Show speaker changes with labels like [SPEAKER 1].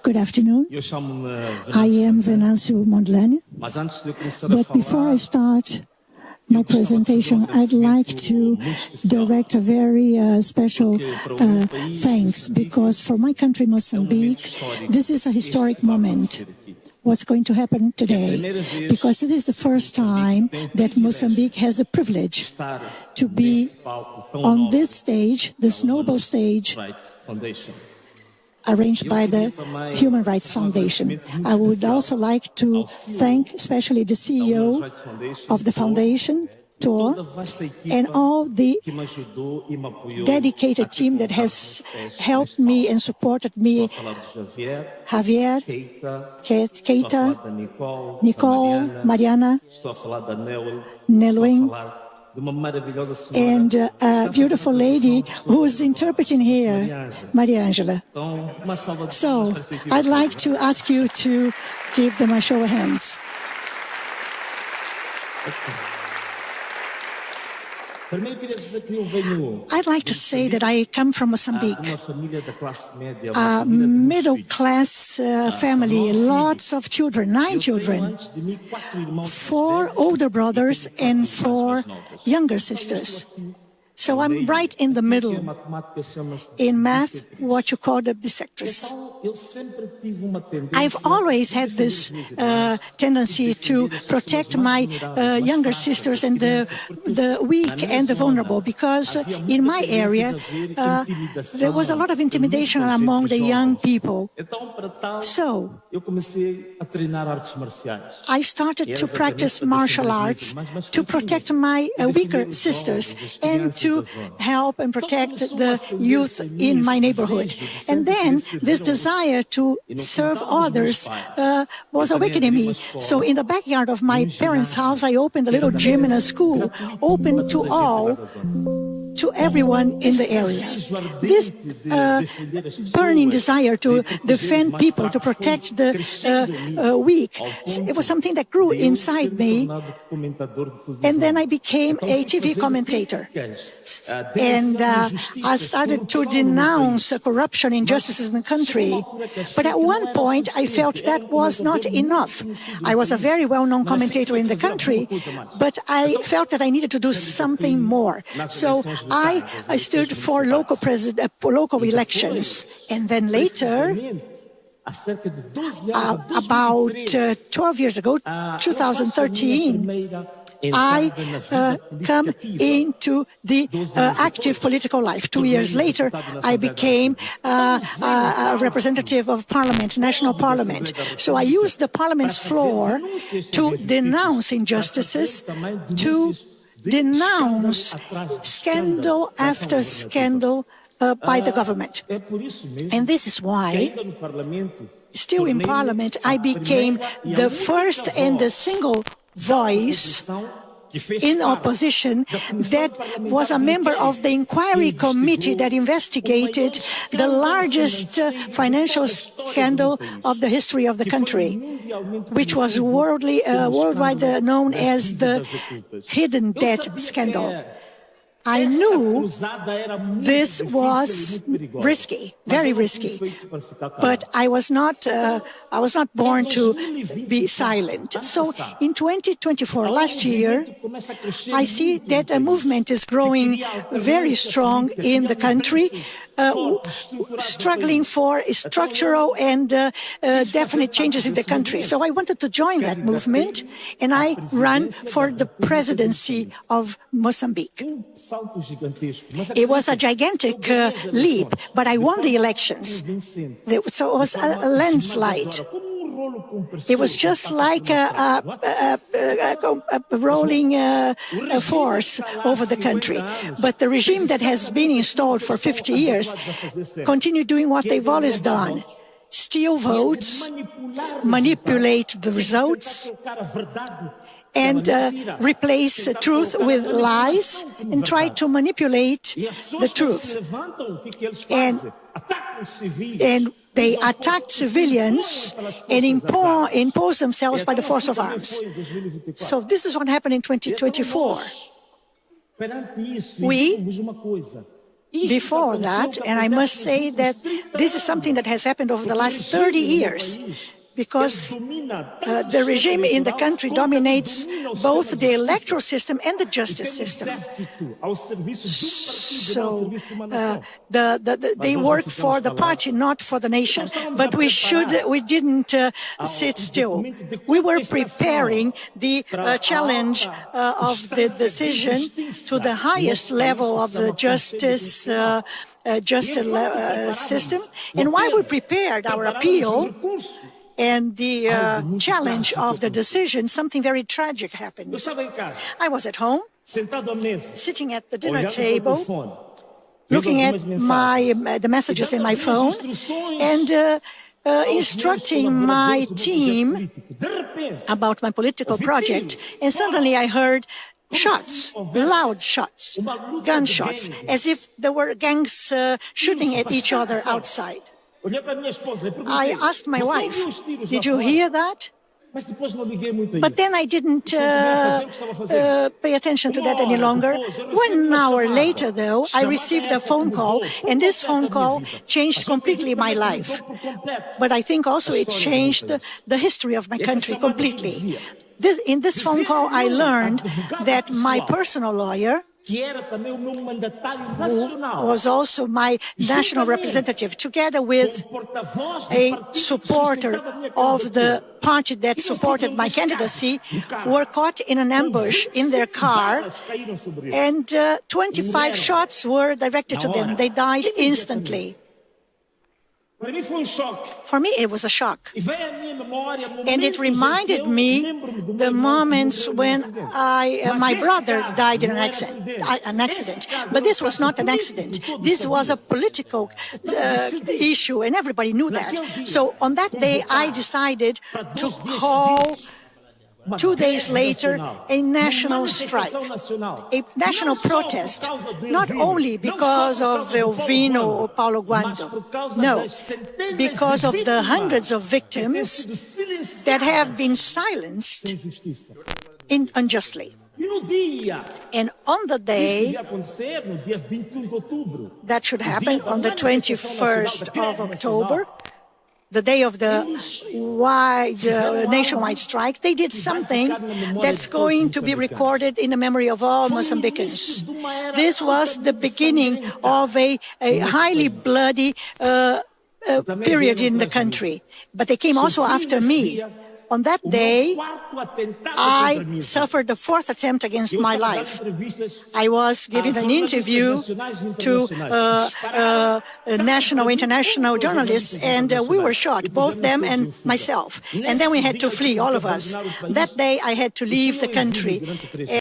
[SPEAKER 1] Good afternoon. I am Venâncio Mondlane. But before I start my presentation, I'd like to direct a very special thanks, because for my country, Mozambique, this is a historic moment. What's going to happen today, because it is the first time that Mozambique has the privilege to be on this stage, this noble stage, arranged by the Human Rights Foundation. I would also like to thank especially the CEO of the foundation, Tor, and all the dedicated team that has helped me and supported me, Javier, Keita, Nicole, Mariana, Nelwin, and a beautiful lady who's interpreting here, Maria Angela. So I'd like to ask you to give them a show of hands. I'd like to say that I come from Mozambique, a middle-class family, lots of children, 9 children, 4 older brothers and 4 younger sisters. So I'm right in the middle. In math, what you call the bisectress. I've always had this tendency to protect my younger sisters and the weak and the vulnerable, because in my area, there was a lot of intimidation among the young people. So I started to practice martial arts to protect my weaker sisters and to help and protect the youth in my neighborhood. And then this desire to serve others was awakening me. So in the backyard of my parents' house, I opened a little gym in a school, open to all, to everyone in the area. This burning desire to defend people, to protect the weak, it was something that grew inside me. And then I became a TV commentator. And I started to denounce corruption, injustices in the country. But at one point, I felt that was not enough. I was a very well-known commentator in the country, but I felt that I needed to do something more. So I stood for local elections. And then later, about 12 years ago, 2013, I come into the active political life. 2 years later, I became a representative of Parliament, National Parliament. So I used the Parliament's floor to denounce injustices, to denounce scandal after scandal by the government. And this is why, still in Parliament, I became the first and the single voice in opposition that was a member of the inquiry committee that investigated the largest financial scandal of the history of the country, which was worldwide known as the hidden debt scandal. I knew this was risky, very risky, but I was not born to be silent. So in 2024, last year, I see that a movement is growing very strong in the country, struggling for structural and definite changes in the country. So I wanted to join that movement, and I ran for the presidency of Mozambique. It was a gigantic leap, but I won the elections. So it was a landslide. It was just like a rolling force over the country. But the regime that has been installed for 50 years continue doing what they've always done. Steal votes, manipulate the results, and replace truth with lies, and try to manipulate the truth. And they attacked civilians and impose themselves by the force of arms. So this is what happened in 2024. We before that, and I must say that this is something that has happened over the last 30 years, because the regime in the country dominates both the electoral system and the justice system. So they work for the party, not for the nation. But we didn't sit still. We were preparing the challenge of the decision to the highest level of the justice system. And while we prepared our appeal and the challenge of the decision, something very tragic happened. I was at home, sitting at the dinner table, looking at the messages in my phone, and instructing my team about my political project. And suddenly I heard shots, loud shots, gunshots, as if there were gangs shooting at each other outside. I asked my wife, "Did you hear that?" But then I didn't pay attention to that any longer. 1 hour later, though, I received a phone call, and this phone call changed completely my life. But I think also it changed the history of my country completely. In this phone call, I learned that my personal lawyer, who was also my national representative, together with a supporter of the party that supported my candidacy, were caught in an ambush in their car, and 25 shots were directed to them. They died instantly. For me, it was a shock. And it reminded me the moments when my brother died in an accident. But this was not an accident. This was a political issue, and everybody knew that. So on that day, I decided to call, 2 days later, a national strike, a national protest, not only because of Elvino or Paulo Guando, no, because of the hundreds of victims that have been silenced unjustly. And on the day that should happen, on the 21st of October, the day of the nationwide strike, they did something that's going to be recorded in the memory of all Mozambicans. This was the beginning of a highly bloody period in the country. But they came also after me. On that day, I suffered the 4th attempt against my life. I was giving an interview to national, international journalists, and we were shot, both them and myself. And then we had to flee, all of us. That day, I had to leave the country.